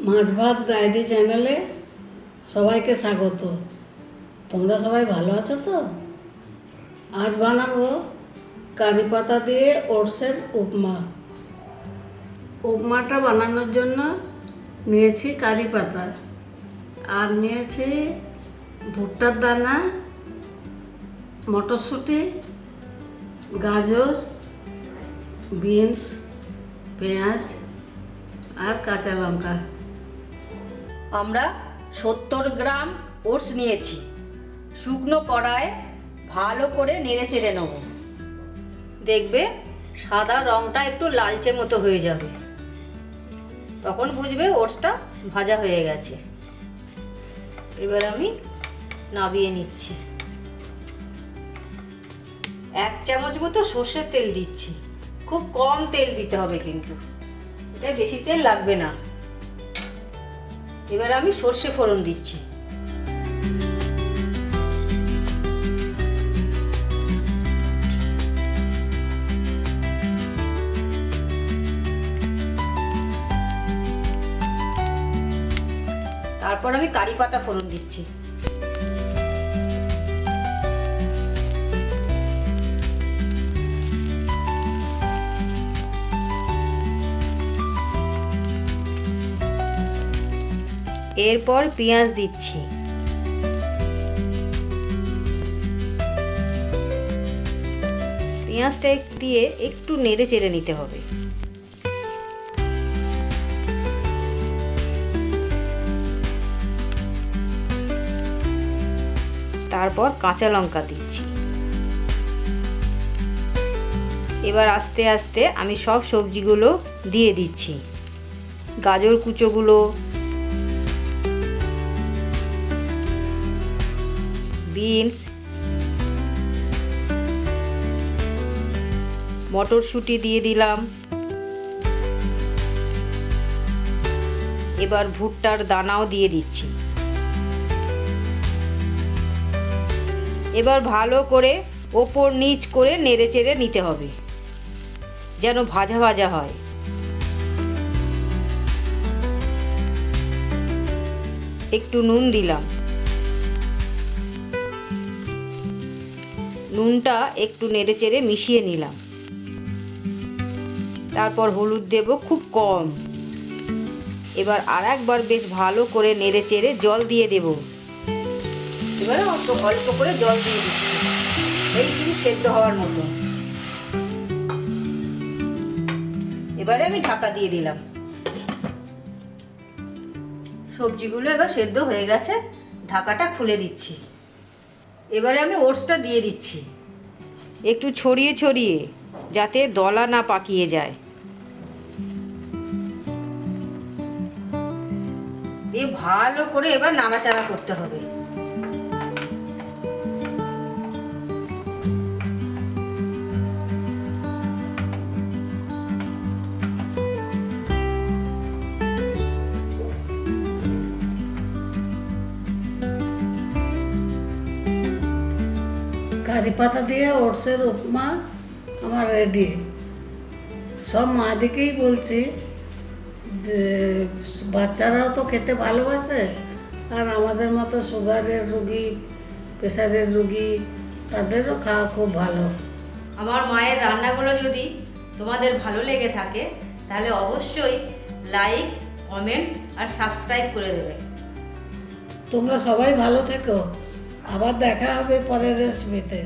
মাছ ভাত ডায়েরি চ্যানেলে সবাইকে স্বাগত। তোমরা সবাই ভালো আছো তো? আজ বানাবো কারি পাতা দিয়ে ওটসের উপমা। উপমাটা বানানোর জন্য নিয়েছি কারি পাতা, আর নিয়েছি ভুট্টার দানা, মটরশুঁটি, গাজর, বিনস, পেঁয়াজ আর কাঁচা লঙ্কা। আমরা 70 গ্রাম ওটস নিয়েছি। শুকনো কড়ায় ভালো করে নেড়ে চেড়ে নেব। দেখবে সাদা রঙটা একটু লালচে মতো হয়ে যাবে, তখন বুঝবে ওটসটা ভাজা হয়ে গেছে। এবার আমি নামিয়ে নিচ্ছি। 1 চামচ মতো সর্ষের তেল দিচ্ছি। খুব কম তেল দিতে হবে, কিন্তু এটা বেশি তেল লাগবে না। এবার আমি সর্ষে ফোড়ন দিচ্ছি। তারপর আমি কারি পাতা ফোড়ন দিচ্ছি। এরপর পেঁয়াজ দিচ্ছি। পেঁয়াজটা দিয়ে একটু নেড়ে চেড়ে নিতে হবে। তারপর কাঁচা লঙ্কা দিচ্ছি। এবার আস্তে আস্তে আমি সব সবজিগুলো দিয়ে দিচ্ছি। গাজর কুচোগুলো, বিনস, মটরশুঁটি দিয়ে দিলাম। এবার ভুট্টার দানাও দিয়ে দিচ্ছি। এবার ভালো করে ওপর নিচ করে নেড়ে চেড়ে নিতে হবে, যেন ভাজা ভাজা হয়। একটু নুন দিলাম। নুনটা একটু নেড়ে চেড়ে মিশিয়ে নিলাম। তারপর হলুদ দেব খুব কম। এবার আর একবার বেশ ভালো করে নেড়ে চেড়ে জল দিয়ে দেব। এবারে অল্প করে জল দিয়ে দিচ্ছি, এই কিন্তু সেদ্ধ হওয়ার মতো। এবারে আমি ঢাকা দিয়ে দিলাম। সবজিগুলো এবার সেদ্ধ হয়ে গেছে, ঢাকাটা খুলে দিচ্ছি। এবারে আমি ওটসটা দিয়ে দিচ্ছি, একটু ছড়িয়ে ছড়িয়ে, যাতে দলা না পাকিয়ে যায়। দিয়ে ভালো করে এবার নাড়াচাড়া করতে হবে। কারি পাতা দিয়ে ওটসের উপমা আমার রেডি। সব মাদিকেই বলছি যে বাচ্চারাও তো খেতে ভালোবাসে, আর আমাদের মতো সুগারের রুগী, প্রেশারের রুগী, তাদেরও খাওয়া খুব ভালো। আমার মায়ের রান্নাগুলো যদি তোমাদের ভালো লেগে থাকে, তাহলে অবশ্যই লাইক, কমেন্টস আর সাবস্ক্রাইব করে দেবে। তোমরা সবাই ভালো থেকো। আবার দেখা হবে পরের রেসিপিতে।